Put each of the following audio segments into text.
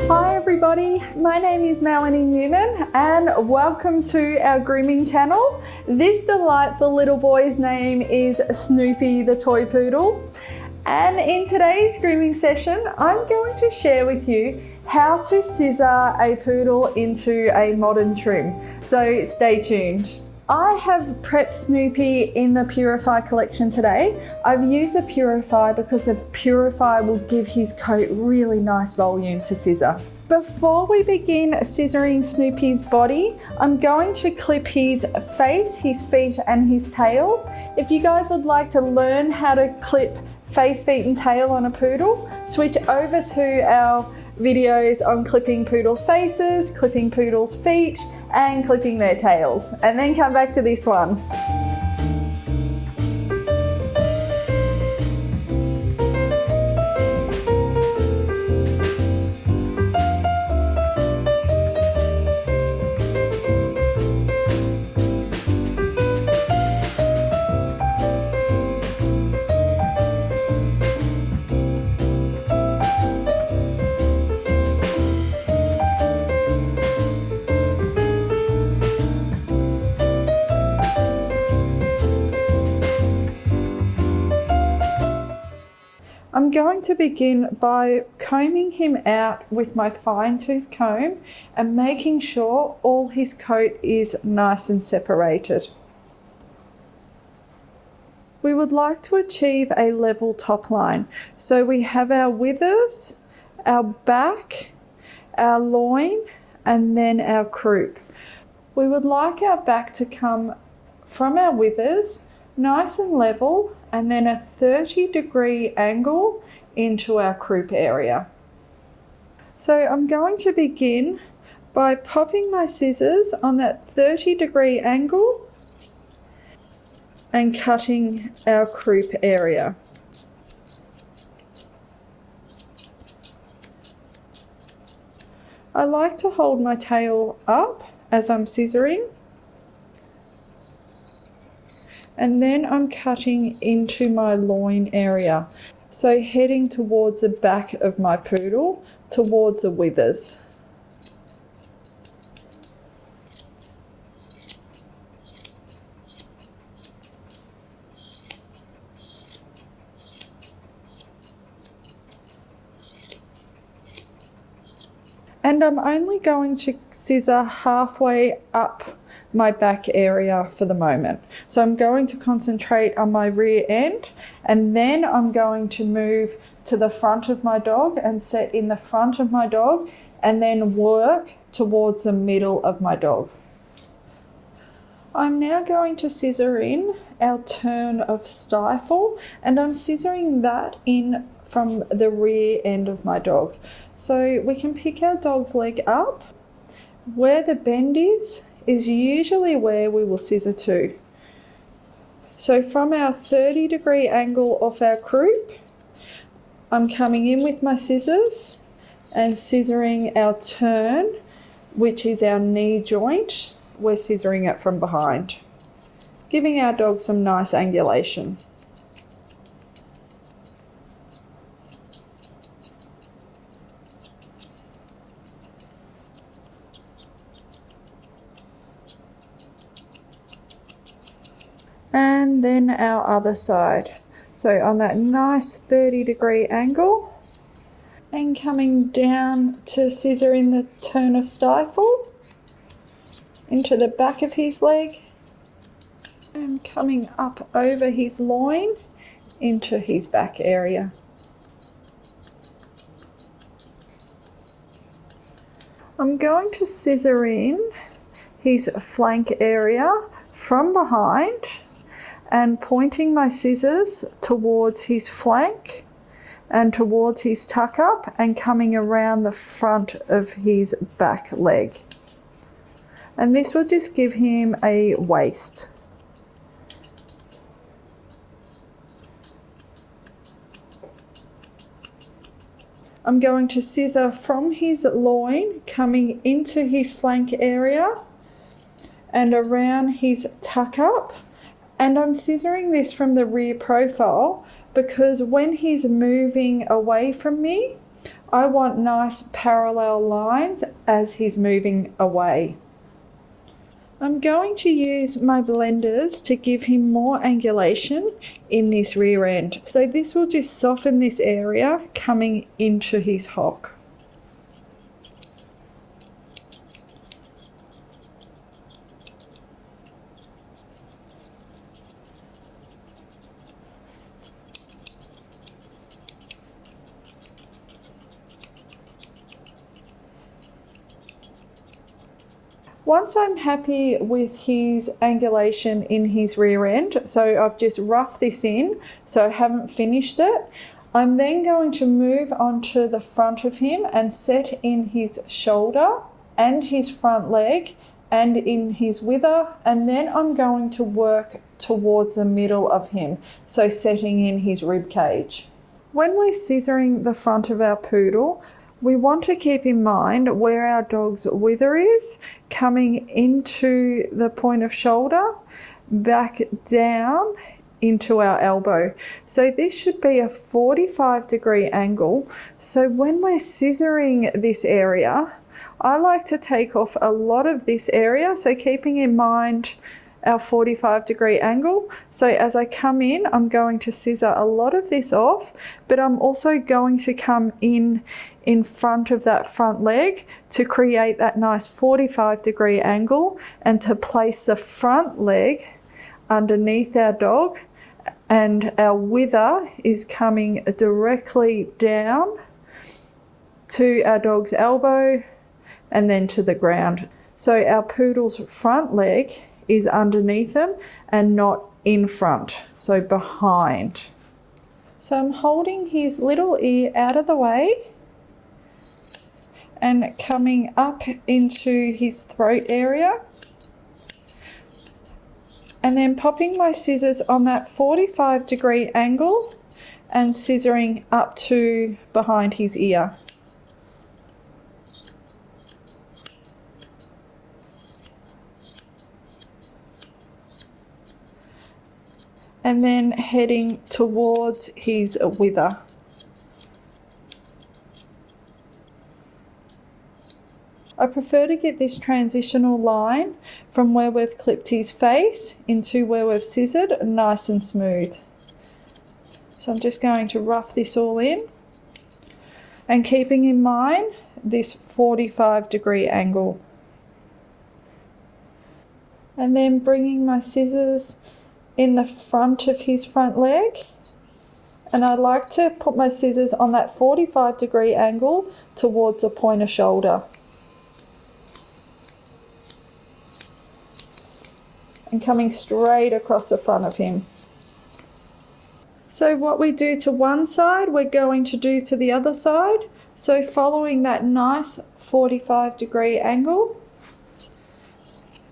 Hi everybody, my name is Melanie Newman and welcome to our grooming channel. This delightful little boy's name is Snoopy the toy poodle, and in today's grooming session I'm going to share with you how to scissor a poodle into a modern trim, so stay tuned. I have prepped Snoopy in the Purify collection today. I've used a Purify because the Purify will give his coat really nice volume to scissor. Before we begin scissoring Snoopy's body, I'm going to clip his face, his feet and his tail. If you guys would like to learn how to clip face, feet and tail on a poodle, switch over to our videos on clipping poodles' faces, clipping poodles' feet and clipping their tails, and then come back to this one. I'm going to begin by combing him out with my fine tooth comb and making sure all his coat is nice and separated. We would like to achieve a level top line. So we have our withers, our back, our loin, and then our croup. We would like our back to come from our withers, nice and level, and then a 30-degree angle into our croup area. So I'm going to begin by popping my scissors on that 30-degree angle and cutting our croup area. I like to hold my tail up as I'm scissoring, and then I'm cutting into my loin area, so heading towards the back of my poodle, towards the withers. And I'm only going to scissor halfway up my back area for the moment. So I'm going to concentrate on my rear end, and then I'm going to move to the front of my dog and set in the front of my dog, and then work towards the middle of my dog. I'm now going to scissor in our turn of stifle, and I'm scissoring that in from the rear end of my dog. So we can pick our dog's leg up. Where the bend is usually where we will scissor to. So from our 30-degree angle off our croup, I'm coming in with my scissors and scissoring our turn, which is our knee joint. We're scissoring it from behind, giving our dog some nice angulation. And then our other side. So on that nice 30-degree angle, and coming down to scissor in the turn of stifle into the back of his leg, and coming up over his loin into his back area. I'm going to scissor in his flank area from behind and pointing my scissors towards his flank and towards his tuck up, and coming around the front of his back leg. And this will just give him a waist. I'm going to scissor from his loin, coming into his flank area and around his tuck up And I'm scissoring this from the rear profile because when he's moving away from me, I want nice parallel lines as he's moving away. I'm going to use my blenders to give him more angulation in this rear end. So this will just soften this area coming into his hock. Once I'm happy with his angulation in his rear end, so I've just roughed this in, so I haven't finished it, I'm then going to move onto the front of him and set in his shoulder and his front leg and in his wither, and then I'm going to work towards the middle of him, so setting in his rib cage. When we're scissoring the front of our poodle, we want to keep in mind where our dog's wither is, coming into the point of shoulder, back down into our elbow. So this should be a 45-degree angle. So when we're scissoring this area, I like to take off a lot of this area, so keeping in mind our 45-degree angle. So as I come in, I'm going to scissor a lot of this off, but I'm also going to come in front of that front leg to create that nice 45-degree angle and to place the front leg underneath our dog, and our wither is coming directly down to our dog's elbow and then to the ground. So our poodle's front leg is underneath them and not in front, so behind. So I'm holding his little ear out of the way and coming up into his throat area, and then popping my scissors on that 45-degree angle and scissoring up to behind his ear. And then heading towards his wither. I prefer to get this transitional line from where we've clipped his face into where we've scissored nice and smooth. So I'm just going to rough this all in and keeping in mind this 45-degree angle. And then bringing my scissors in the front of his front leg, and I like to put my scissors on that 45-degree angle towards the point of shoulder. And coming straight across the front of him. So what we do to one side, we're going to do to the other side. So following that nice 45-degree angle,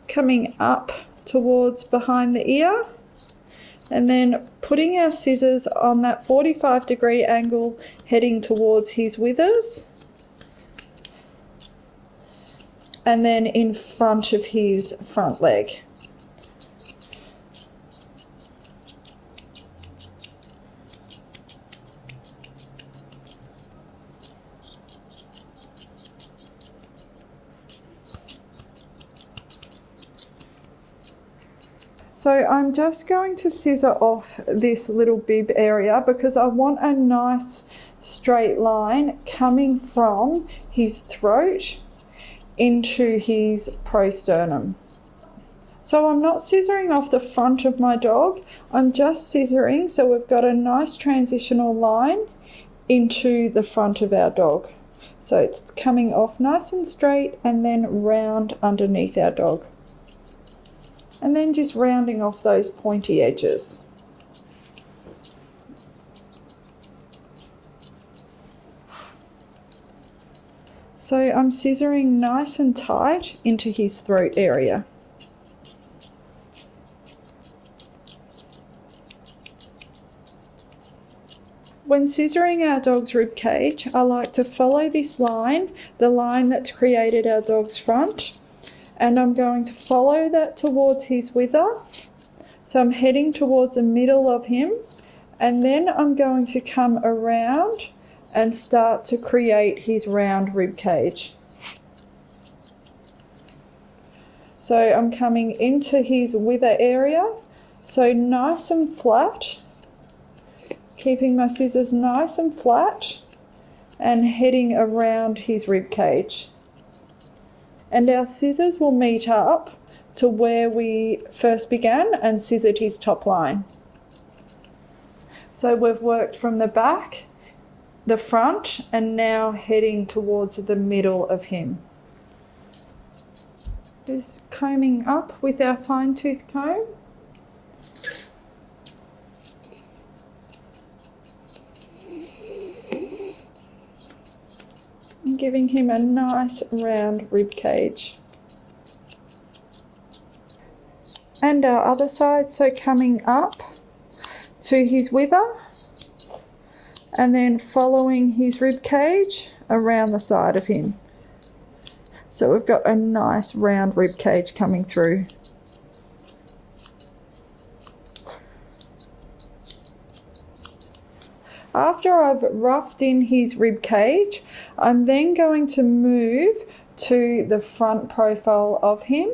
coming up towards behind the ear, and then putting our scissors on that 45-degree angle heading towards his withers, and then in front of his front leg. So I'm just going to scissor off this little bib area because I want a nice straight line coming from his throat into his prosternum. So I'm not scissoring off the front of my dog, I'm just scissoring so we've got a nice transitional line into the front of our dog. So it's coming off nice and straight and then round underneath our dog. And then just rounding off those pointy edges. So I'm scissoring nice and tight into his throat area. When scissoring our dog's rib cage, I like to follow this line, the line that's created our dog's front, and I'm going to follow that towards his wither. So I'm heading towards the middle of him, and then I'm going to come around and start to create his round rib cage. So I'm coming into his wither area, so nice and flat, keeping my scissors nice and flat and heading around his rib cage. And our scissors will meet up to where we first began and scissored his top line. So we've worked from the back, the front, and now heading towards the middle of him. Just combing up with our fine tooth comb. And giving him a nice round rib cage. And our other side, so coming up to his wither and then following his rib cage around the side of him. So we've got a nice round rib cage coming through. After I've roughed in his rib cage, I'm then going to move to the front profile of him,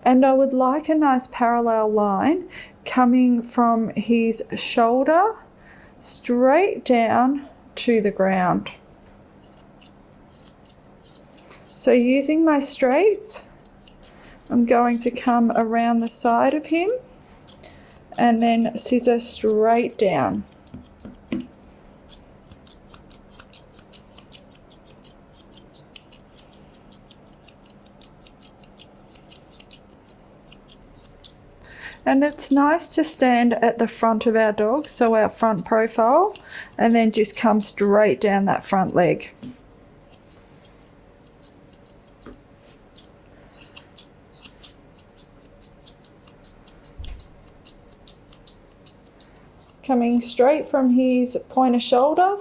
and I would like a nice parallel line coming from his shoulder straight down to the ground. So using my straights, I'm going to come around the side of him and then scissor straight down. And it's nice to stand at the front of our dog, so our front profile, and then just come straight down that front leg. Coming straight from his point of shoulder,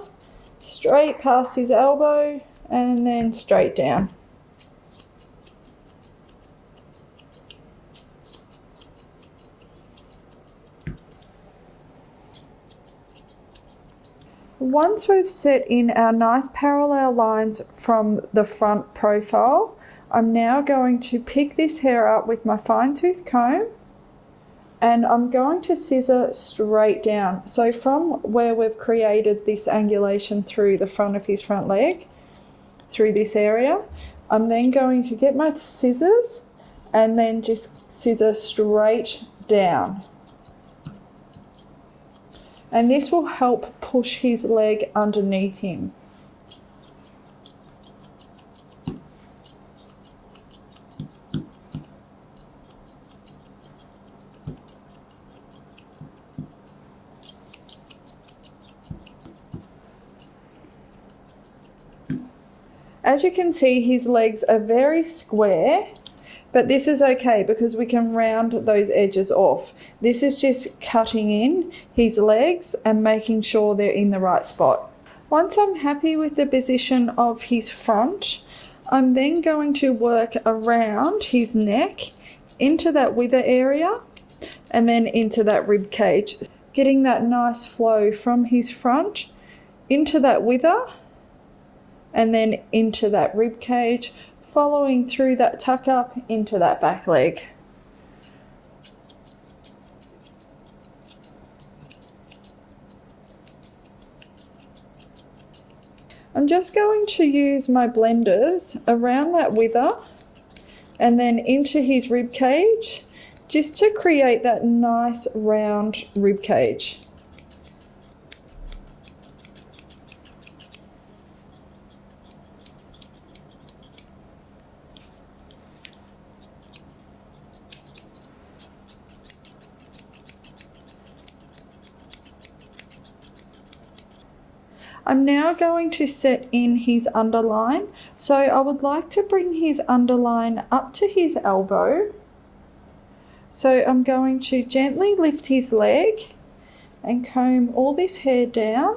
straight past his elbow, and then straight down. Once we've set in our nice parallel lines from the front profile, I'm now going to pick this hair up with my fine tooth comb, and I'm going to scissor straight down. So from where we've created this angulation through the front of his front leg, through this area, I'm then going to get my scissors and then just scissor straight down. And this will help push his leg underneath him. As you can see, his legs are very square, but this is okay because we can round those edges off. This is just cutting in his legs and making sure they're in the right spot. Once I'm happy with the position of his front, I'm then going to work around his neck into that wither area and then into that rib cage, getting that nice flow from his front into that wither and then into that rib cage, following through that tuck up into that back leg. I'm just going to use my blenders around that wither and then into his rib cage, just to create that nice round rib cage. I'm now going to set in his underline. So I would like to bring his underline up to his elbow. So I'm going to gently lift his leg and comb all this hair down.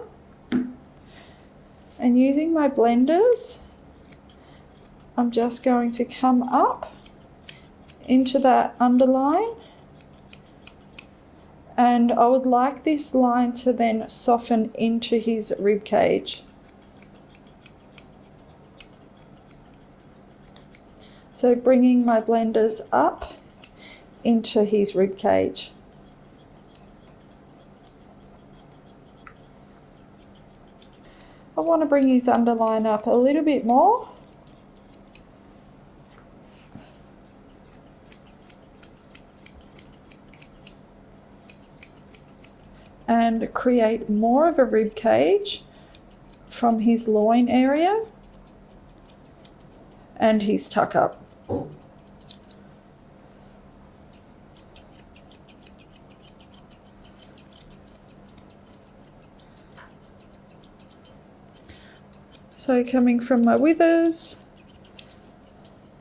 And using my blenders, I'm just going to come up into that underline And I would like this line to then soften into his rib cage. So bringing my blenders up into his rib cage. I want to bring his underline up a little bit more. And create more of a rib cage from his loin area and his tuck up. So coming from my withers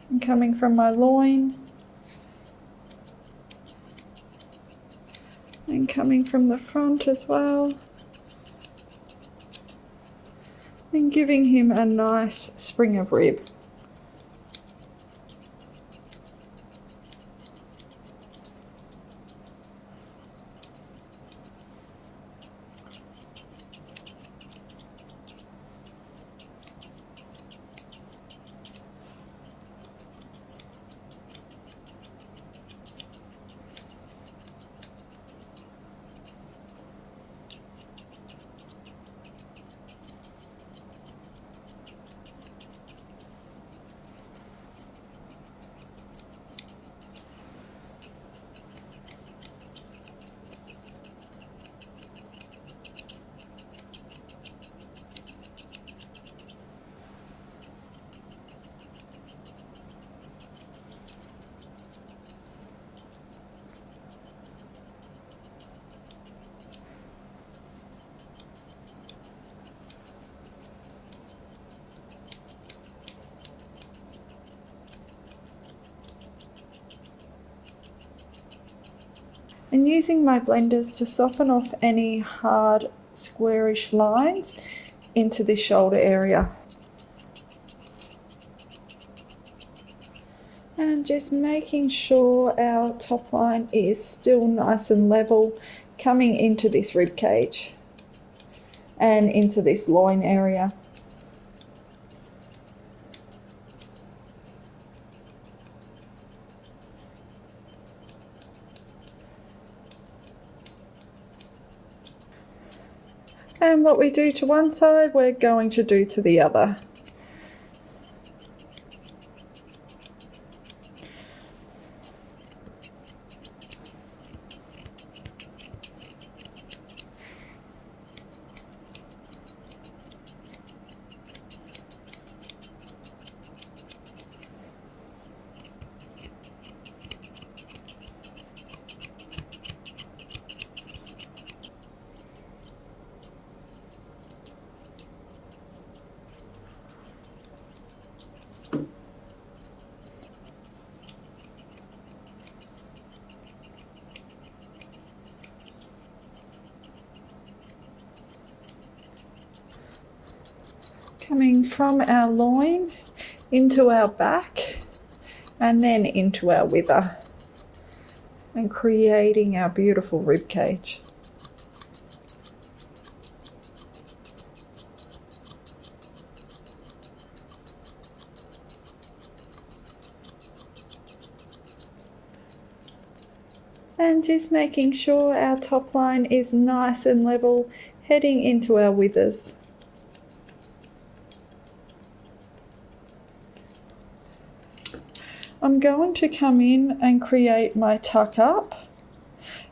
and coming from my loin and coming from the front as well, and giving him a nice spring of rib. And using my blenders to soften off any hard squarish lines into this shoulder area. And just making sure our top line is still nice and level coming into this rib cage and into this loin area. And what we do to one side, we're going to do to the other. Coming from our loin into our back and then into our wither and creating our beautiful rib cage. And just making sure our top line is nice and level heading into our withers. I'm going to come in and create my tuck up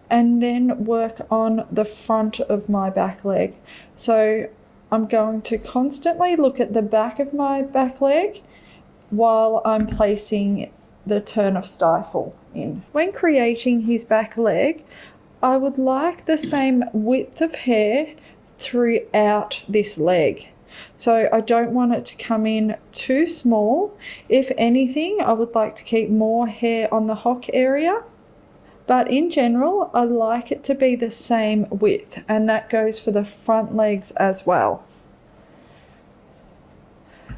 and then work on the front of my back leg. So I'm going to constantly look at the back of my back leg while I'm placing the turn of stifle in. When creating his back leg, I would like the same width of hair throughout this leg. So I don't want it to come in too small. If anything, I would like to keep more hair on the hock area. But in general, I like it to be the same width, and that goes for the front legs as well.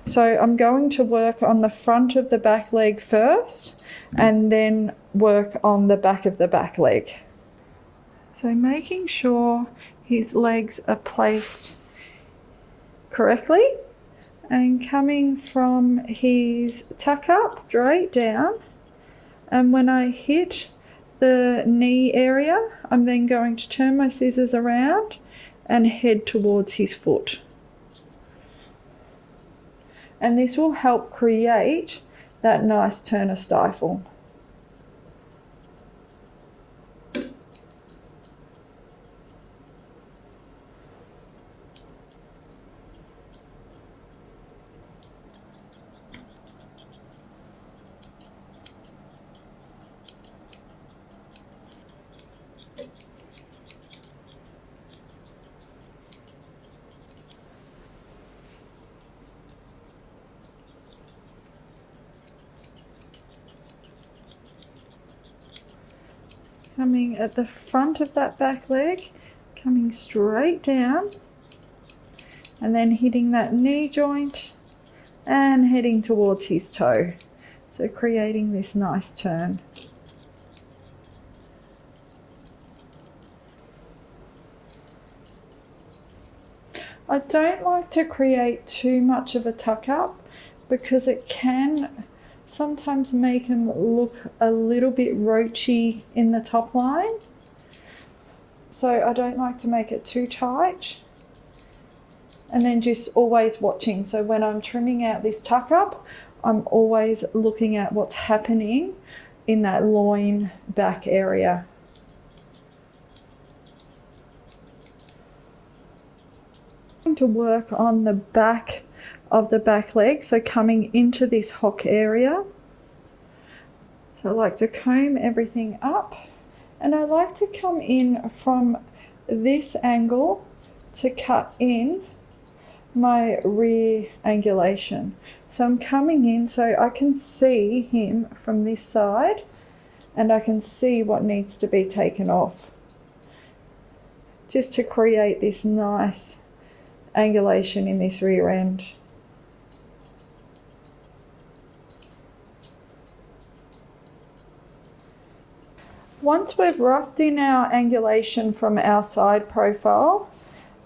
So I'm going to work on the front of the back leg first and then work on the back of the back leg. So making sure his legs are placed correctly and coming from his tuck up straight down, and when I hit the knee area, I'm then going to turn my scissors around and head towards his foot. And this will help create that nice turner stifle. Coming at the front of that back leg, coming straight down, and then hitting that knee joint and heading towards his toe. So creating this nice turn. I don't like to create too much of a tuck up because it can sometimes make him look a little bit roachy in the top line. So I don't like to make it too tight. And then just always watching. So when I'm trimming out this tuck up, I'm always looking at what's happening in that loin back area. I'm going to work on the back of the back leg, so coming into this hock area. So I like to comb everything up, and I like to come in from this angle to cut in my rear angulation. So I'm coming in so I can see him from this side and I can see what needs to be taken off, just to create this nice angulation in this rear end. Once we've roughed in our angulation from our side profile,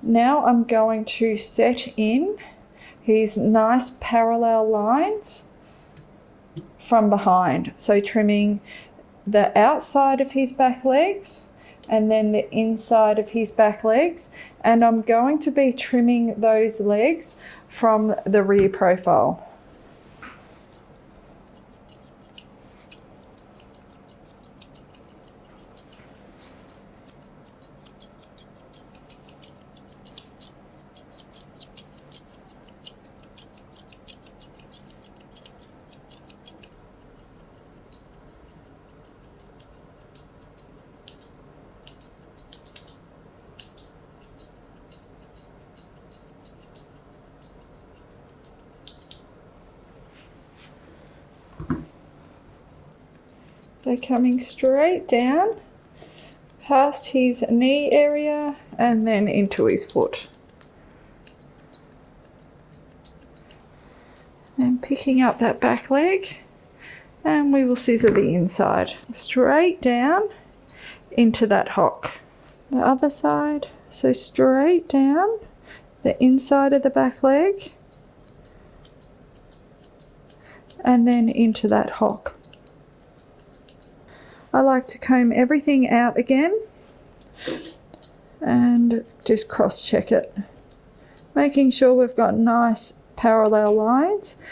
now I'm going to set in his nice parallel lines from behind. So trimming the outside of his back legs and then the inside of his back legs. And I'm going to be trimming those legs from the rear profile. So coming straight down past his knee area and then into his foot. And picking up that back leg, and we will scissor the inside straight down into that hock. The other side, so straight down the inside of the back leg and then into that hock. I like to comb everything out again and just cross check it, making sure we've got nice parallel lines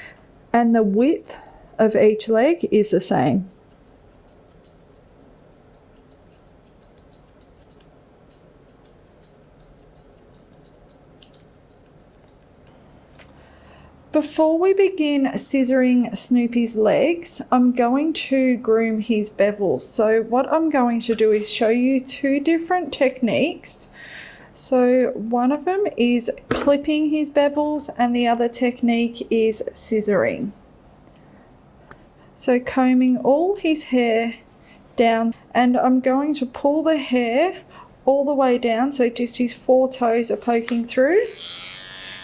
and the width of each leg is the same. Before we begin scissoring Snoopy's legs, I'm going to groom his bevels. So what I'm going to do is show you two different techniques. So one of them is clipping his bevels and the other technique is scissoring. So combing all his hair down, and I'm going to pull the hair all the way down so just his four toes are poking through.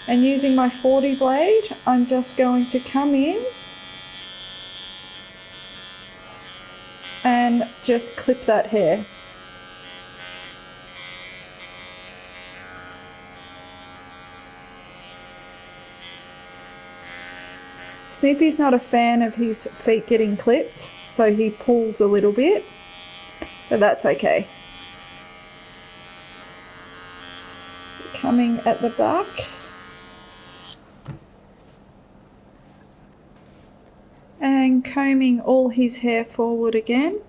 And using my 40 blade, I'm just going to come in and just clip that hair. Snoopy's not a fan of his feet getting clipped, so he pulls a little bit, but that's okay. Coming at the back. And combing all his hair forward again.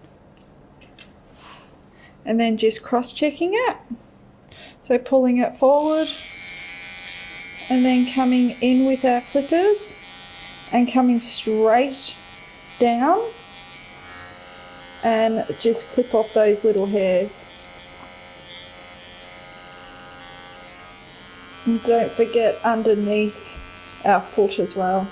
And then just cross-checking it. So pulling it forward and then coming in with our clippers and coming straight down and just clip off those little hairs. And don't forget underneath our foot as well.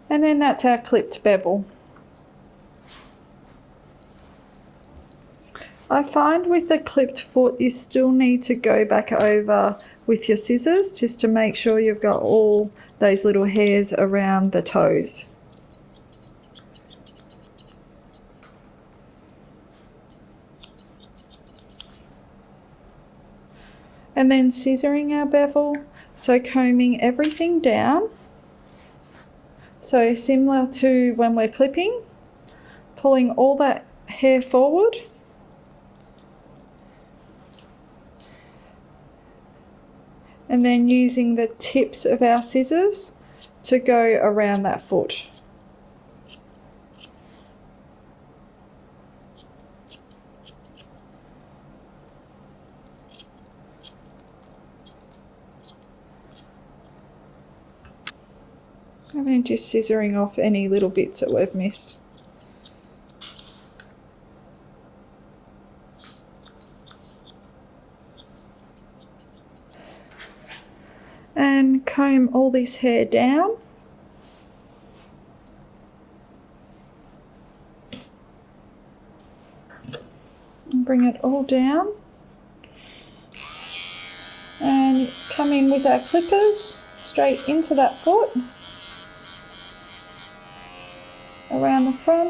And then that's our clipped bevel. I find with the clipped foot you still need to go back over with your scissors just to make sure you've got all those little hairs around the toes. And then scissoring our bevel, so combing everything down. So similar to when we're clipping, pulling all that hair forward. And then using the tips of our scissors to go around that foot. And then just scissoring off any little bits that we've missed. And comb all this hair down. And bring it all down. And come in with our clippers straight into that foot. Around the front.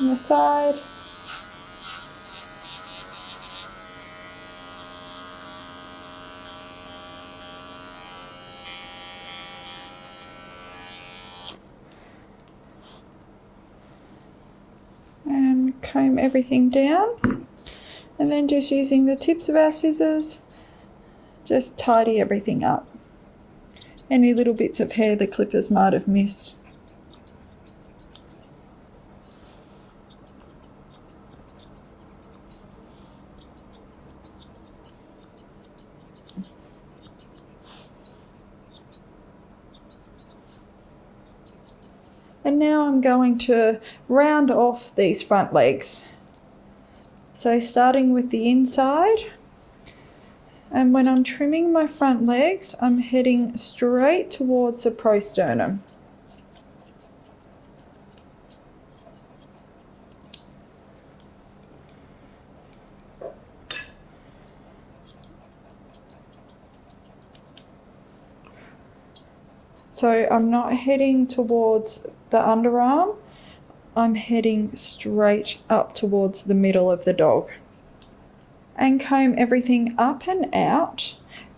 On the side. And comb everything down. And then just using the tips of our scissors, just tidy everything up. Any little bits of hair the clippers might have missed. And now I'm going to round off these front legs. So starting with the inside, and when I'm trimming my front legs, I'm heading straight towards the prosternum. So I'm not heading towards the underarm, I'm heading straight up towards the middle of the dog. And comb everything up and out.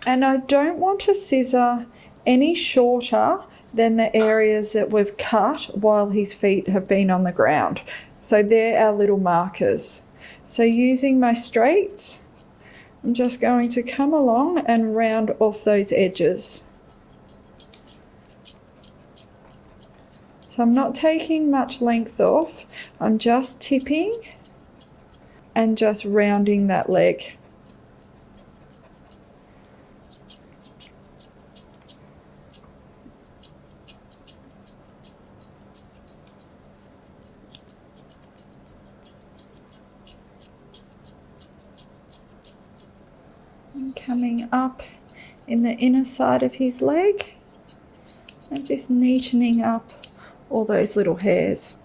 And I don't want to scissor any shorter than the areas that we've cut while his feet have been on the ground. So they're our little markers. So using my straights, I'm just going to come along and round off those edges. So I'm not taking much length off, I'm just tipping and just rounding that leg. And coming up in the inner side of his leg and just neatening up all those little hairs.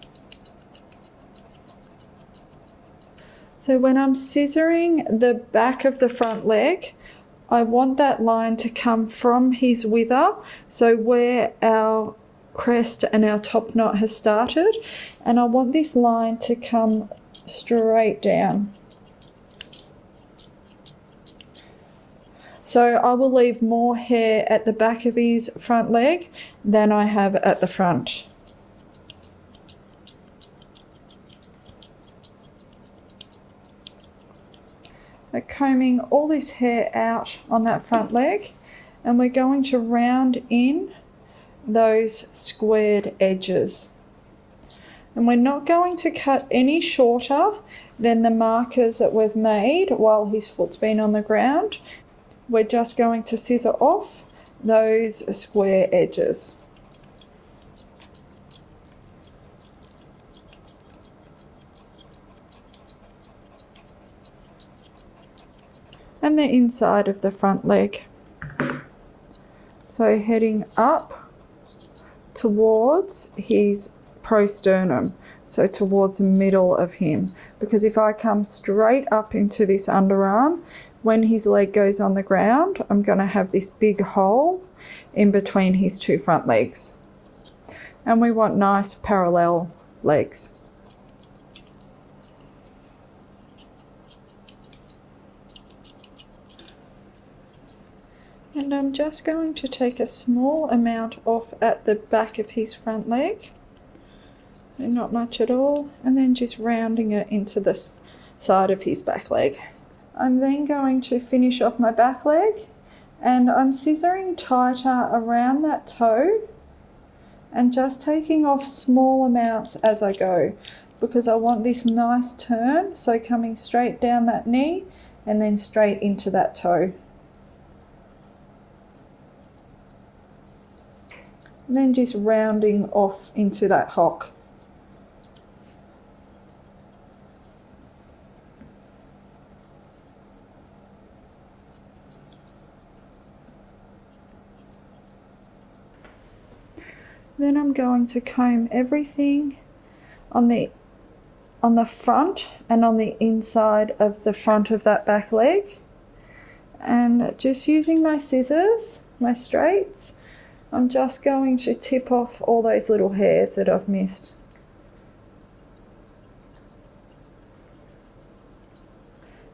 So when I'm scissoring the back of the front leg, I want that line to come from his wither, so where our crest and our top knot has started, and I want this line to come straight down. So I will leave more hair at the back of his front leg than I have at the front. We're combing all this hair out on that front leg, and we're going to round in those squared edges. And we're not going to cut any shorter than the markers that we've made while his foot's been on the ground. We're just going to scissor off those square edges. And the inside of the front leg. So heading up towards his prosternum, so towards the middle of him, because if I come straight up into this underarm, when his leg goes on the ground, I'm going to have this big hole in between his two front legs. And we want nice parallel legs. And I'm just going to take a small amount off at the back of his front leg, and not much at all, and then just rounding it into the side of his back leg. I'm then going to finish off my back leg, and I'm scissoring tighter around that toe and just taking off small amounts as I go, because I want this nice turn, so coming straight down that knee and then straight into that toe. And then just rounding off into that hock. Then I'm going to comb everything on the front and on the inside of the front of that back leg. And just using my scissors, my straights, I'm just going to tip off all those little hairs that I've missed.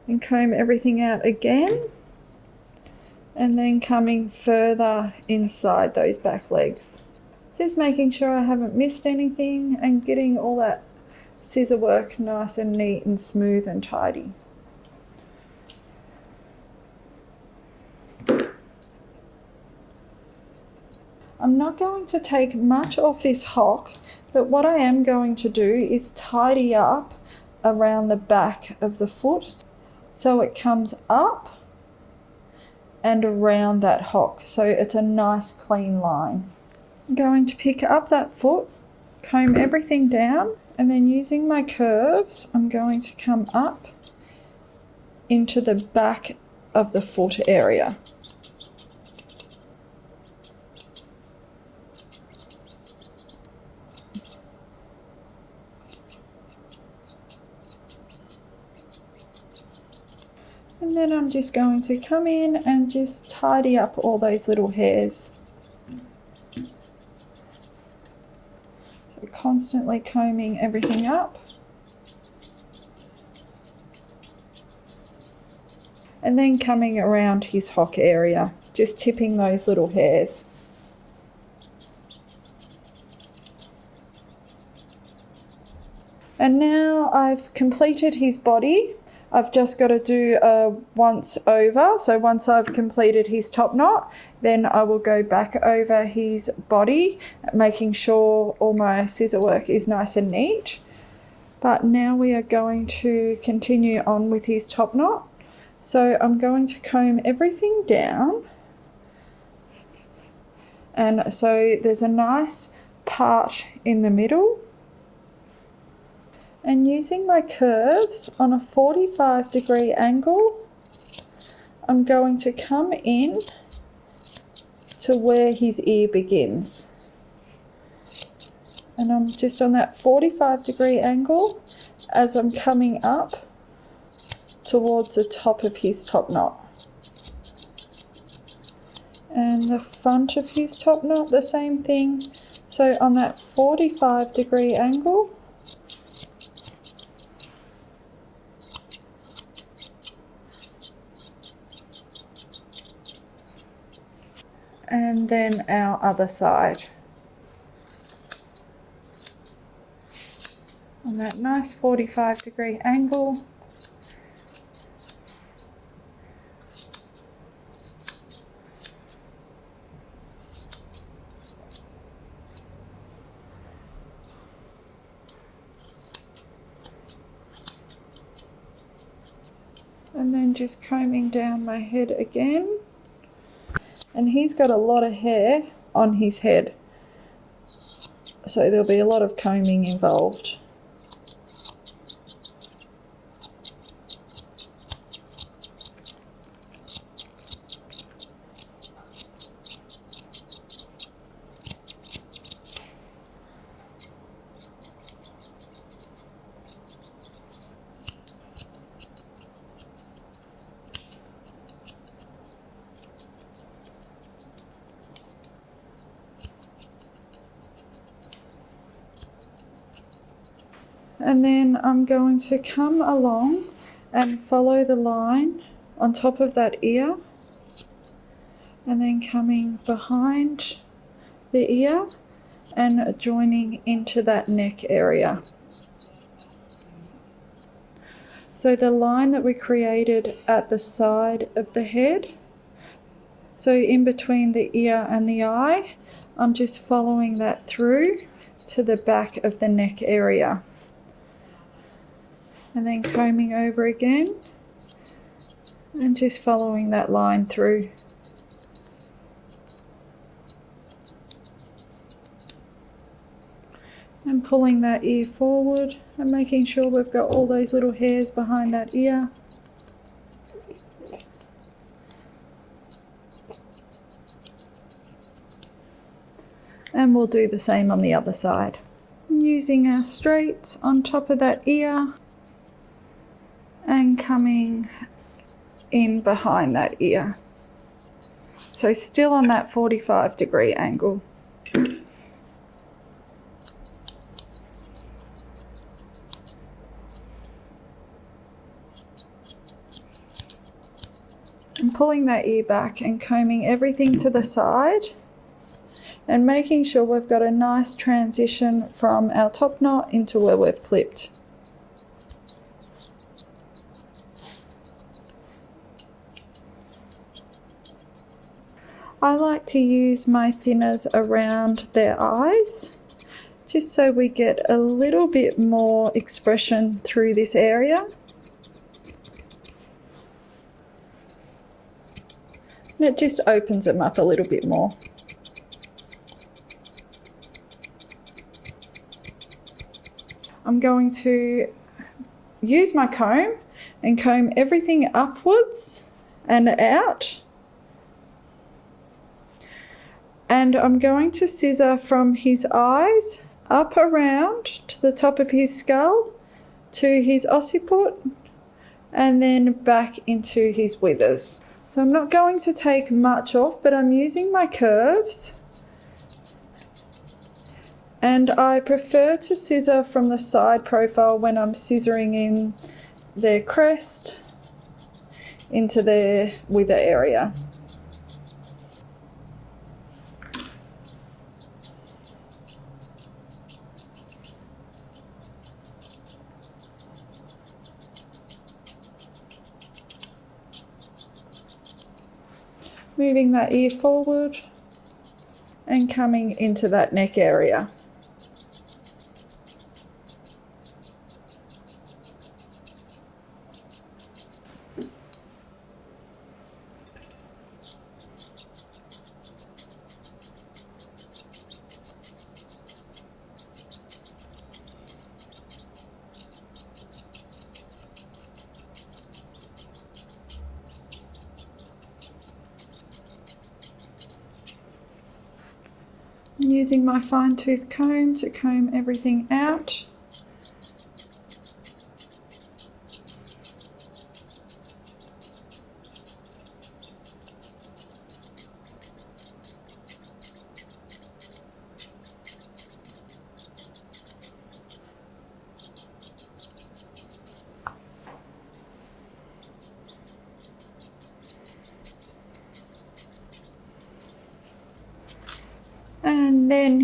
And comb everything out again. And then coming further inside those back legs. Just making sure I haven't missed anything and getting all that scissor work nice and neat and smooth and tidy. I'm not going to take much off this hock, but what I am going to do is tidy up around the back of the foot so it comes up and around that hock, so it's a nice clean line. I'm going to pick up that foot, comb everything down, and then using my curves, I'm going to come up into the back of the foot area. And then I'm just going to come in and just tidy up all those little hairs. So constantly combing everything up. And then coming around his hock area, just tipping those little hairs. And now I've completed his body. I've just got to do a once over. So once I've completed his top knot, then I will go back over his body, making sure all my scissor work is nice and neat. But now we are going to continue on with his top knot. So I'm going to comb everything down. And so there's a nice part in the middle. And using my curves on a 45-degree angle, I'm going to come in to where his ear begins. And I'm just on that 45-degree angle. As I'm coming up, towards the top of his top knot. And the front of his top knot, the same thing. So on that 45-degree angle. And then our other side. On that nice 45-degree angle. And then just combing down my head again. And he's got a lot of hair on his head, so there'll be a lot of combing involved. And then I'm going to come along and follow the line on top of that ear, and then coming behind the ear and joining into that neck area. So the line that we created at the side of the head, so in between the ear and the eye, I'm just following that through to the back of the neck area. And then combing over again and just following that line through. And pulling that ear forward and making sure we've got all those little hairs behind that ear. And we'll do the same on the other side. Using our straights on top of that ear and coming in behind that ear. So still on that 45-degree angle. And pulling that ear back and combing everything to the side and making sure we've got a nice transition from our top knot into where we've clipped. I like to use my thinners around their eyes, just so we get a little bit more expression through this area. And it just opens them up a little bit more. I'm going to use my comb and comb everything upwards and out. And I'm going to scissor from his eyes up around to the top of his skull to his occiput and then back into his withers. So I'm not going to take much off, but I'm using my curves. And I prefer to scissor from the side profile when I'm scissoring in their crest into their wither area. Moving that ear forward and coming into that neck area. Using my fine tooth comb to comb everything out.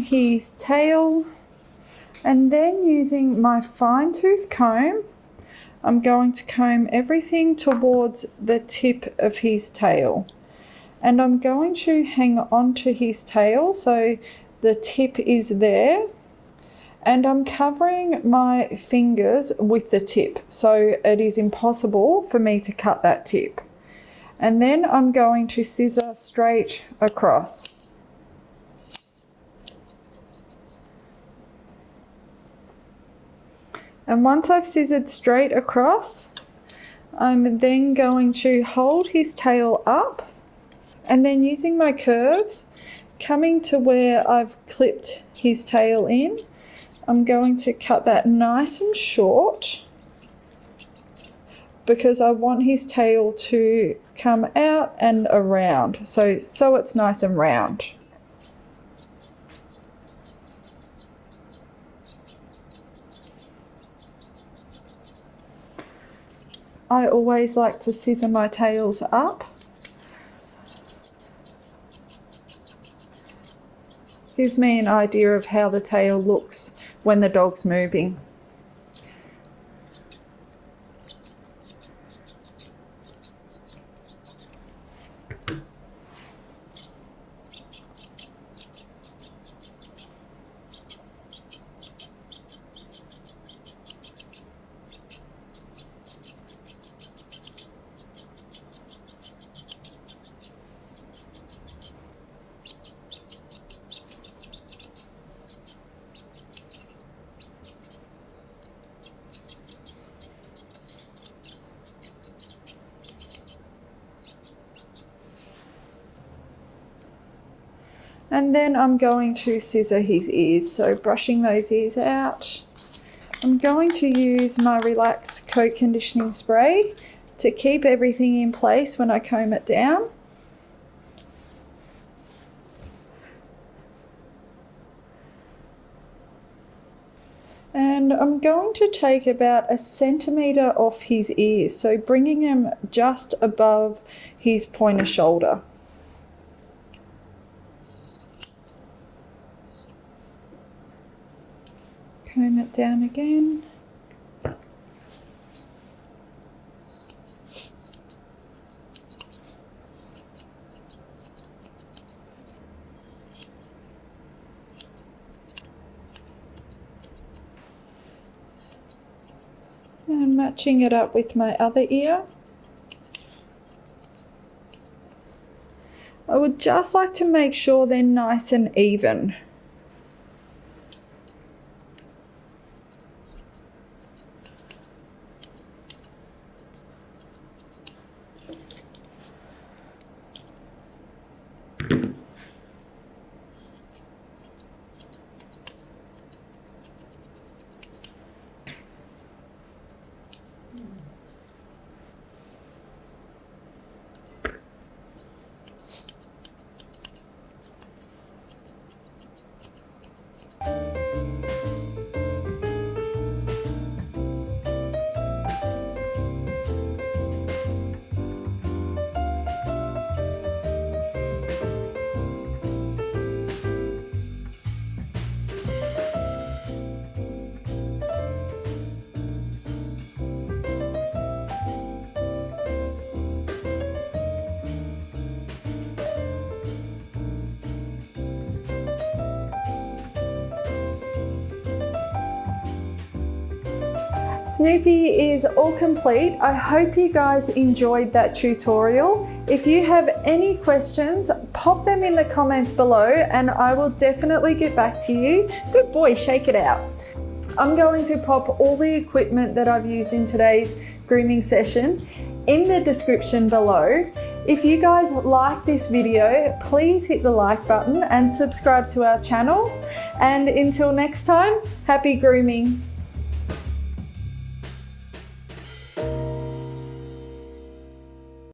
his tail, and then using my fine tooth comb, I'm going to comb everything towards the tip of his tail. And I'm going to hang on to his tail so the tip is there. And I'm covering my fingers with the tip, so it is impossible for me to cut that tip. And then I'm going to scissor straight across. And once I've scissored straight across, I'm then going to hold his tail up, and then using my curves, coming to where I've clipped his tail in, I'm going to cut that nice and short because I want his tail to come out and around, so it's nice and round. I always like to scissor my tails up. Gives me an idea of how the tail looks when the dog's moving. And then I'm going to scissor his ears, so brushing those ears out. I'm going to use my Relax Coat Conditioning Spray to keep everything in place when I comb it down. And I'm going to take about 1 centimetre off his ears, so bringing him just above his pointer shoulder. Comb it down again. And matching it up with my other ear. I would just like to make sure they're nice and even. Snoopy is all complete. I hope you guys enjoyed that tutorial. If you have any questions, pop them in the comments below and I will definitely get back to you. Good boy, shake it out. I'm going to pop all the equipment that I've used in today's grooming session in the description below. If you guys like this video, please hit the like button and subscribe to our channel. And until next time, happy grooming.